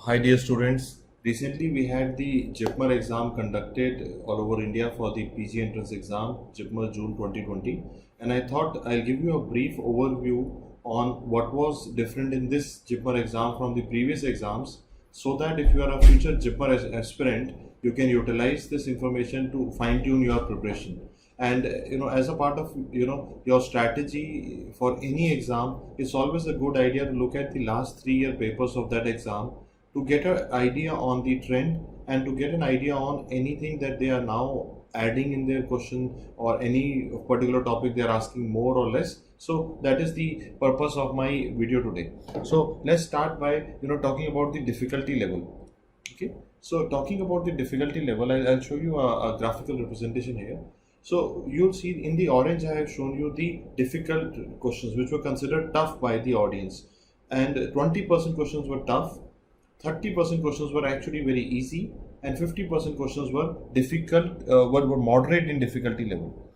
Hi dear students, recently we had the JIPMER exam conducted all over India for the PG entrance exam, JIPMER June 2020, and I thought I'll give you a brief overview on what was different in this JIPMER exam from the previous exams, so that if you are a future JIPMER aspirant, you can utilize this information to fine tune your preparation. And as a part of your strategy for any exam, it's always a good idea to look at the last 3 year papers of that exam to get an idea on the trend and to get an idea on anything that they are now adding in their question or any particular topic they are asking more or less. So that is the purpose of my video today. So let's start by talking about the difficulty level. Okay, so talking about the difficulty level, I'll show you a graphical representation here. So you'll see in the orange I have shown you the difficult questions which were considered tough by the audience, and 20% questions were tough, 30% questions were actually very easy, and 50% questions were difficult, were moderate in difficulty level.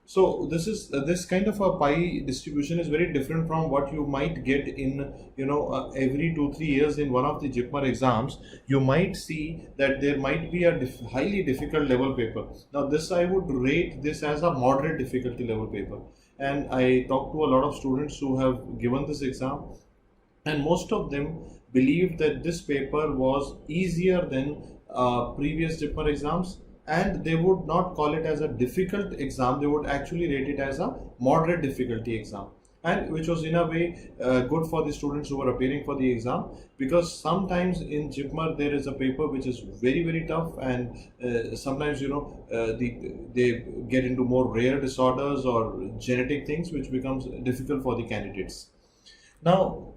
So this kind of a pie distribution is very different from what you might get in every 2-3 years in one of the JIPMER exams. You might see that there might be a highly difficult level paper. Now this I would rate this as a moderate difficulty level paper, and I talked to a lot of students who have given this exam, and most of them believed that this paper was easier than previous JIPMER exams, and they would not call it as a difficult exam. They would actually rate it as a moderate difficulty exam, and which was in a way good for the students who were appearing for the exam, because sometimes in JIPMER there is a paper which is very tough, and sometimes they get into more rare disorders or genetic things which becomes difficult for the candidates. Now,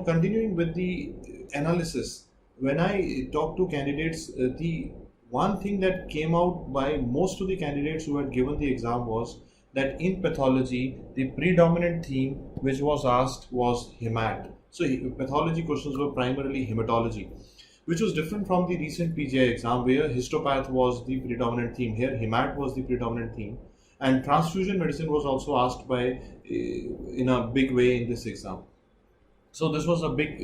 continuing with the analysis, when I talk to candidates, the one thing that came out by most of the candidates who had given the exam was that in pathology, the predominant theme which was asked was hemat. So, pathology questions were primarily hematology, which was different from the recent PGI exam where histopath was the predominant theme. Here, hemat was the predominant theme, and transfusion medicine was also asked by in a big way in this exam. So this was a big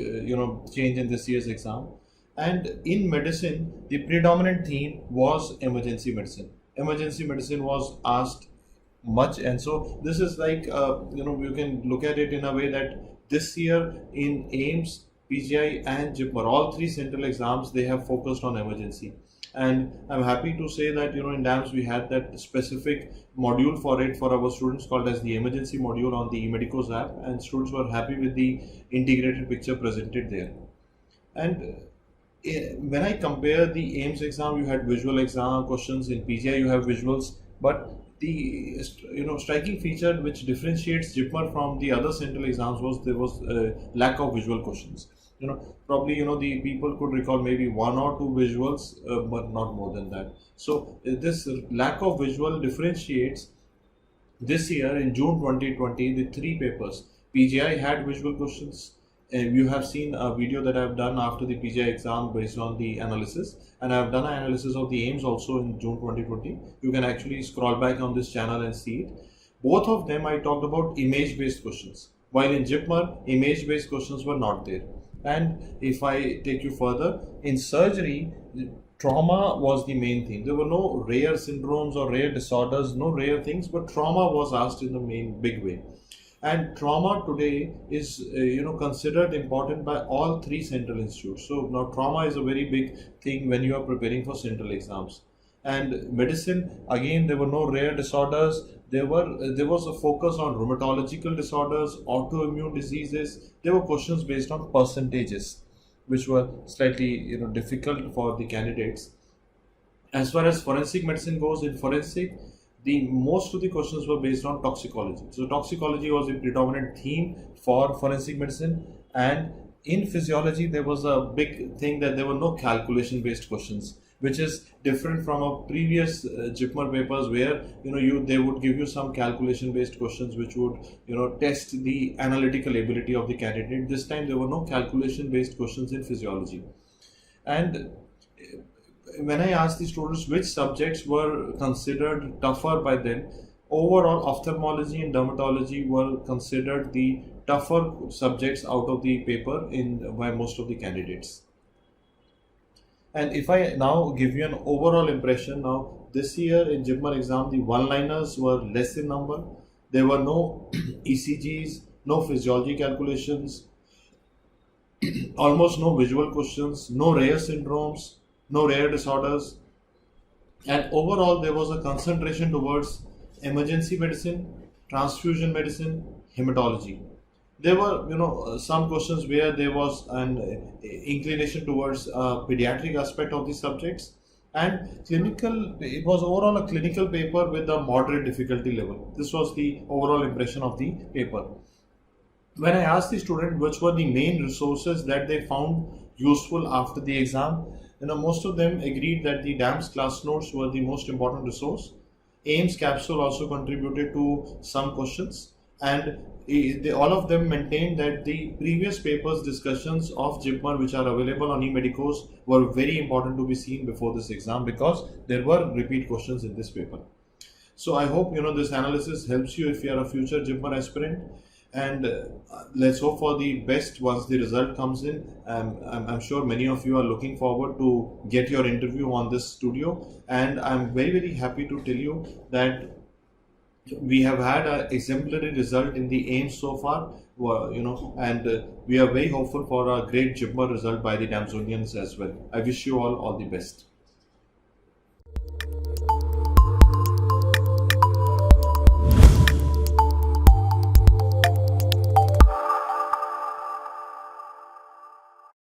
change in this year's exam. And in medicine, the predominant theme was emergency medicine. Emergency medicine was asked much, and so this is like you can look at it in a way that this year in AIIMS, PGI and JIPMER, all three central exams, they have focused on emergency. And I'm happy to say that in DAMS we had that specific module for it for our students called as the emergency module on the eMedicos app, and students were happy with the integrated picture presented there. And when I compare the AIIMS exam, you had visual exam questions. In PGI you have visuals, but the striking feature which differentiates JIPMER from the other central exams was there was a lack of visual questions. Probably the people could recall maybe 1 or 2 visuals, but not more than that. So this lack of visual differentiates this year in June 2020 the 3 papers. PGI had visual questions. You have seen a video that I have done after the PGI exam based on the analysis, and I have done an analysis of the AIIMS also in June 2020. You can actually scroll back on this channel and see it. Both of them I talked about image based questions, while in JIPMER image based questions were not there. And if I take you further, in surgery, trauma was the main thing. There were no rare syndromes or rare disorders, no rare things, but trauma was asked in the main big way. And trauma today is considered important by all 3 central institutes. So now trauma is a very big thing when you are preparing for central exams. And medicine, again, there were no rare disorders. There was a focus on rheumatological disorders, autoimmune diseases. There were questions based on percentages, which were slightly difficult for the candidates. As far as forensic medicine goes, in forensic, most of the questions were based on toxicology. So toxicology was the predominant theme for forensic medicine, and in physiology there was a big thing that there were no calculation based questions, which is different from a previous JIPMER papers where they would give you some calculation based questions which would test the analytical ability of the candidate. This time there were no calculation based questions in physiology. And when I asked the students which subjects were considered tougher by them, overall ophthalmology and dermatology were considered the tougher subjects out of the paper by most of the candidates. And if I now give you an overall impression, now this year in JIPMER exam, the one-liners were less in number. There were no ECGs, no physiology calculations, almost no visual questions, no rare syndromes, no rare disorders, and overall there was a concentration towards emergency medicine, transfusion medicine, hematology. There were some questions where there was an inclination towards pediatric aspect of the subjects, and clinical, it was overall a clinical paper with a moderate difficulty level. This was the overall impression of the paper. When I asked the student which were the main resources that they found useful after the exam, most of them agreed that the DAMS class notes were the most important resource. AIMS capsule also contributed to some questions, and all of them maintained that the previous papers discussions of JIPMER which are available on eMedicos were very important to be seen before this exam, because there were repeat questions in this paper. So I hope this analysis helps you if you are a future JIPMER aspirant, and let's hope for the best once the result comes in. I'm sure many of you are looking forward to get your interview on this studio, and I'm very happy to tell you that we have had an exemplary result in the AIMS so far, and we are very hopeful for a great JIPMER result by the Damsonians as well. I wish you all the best.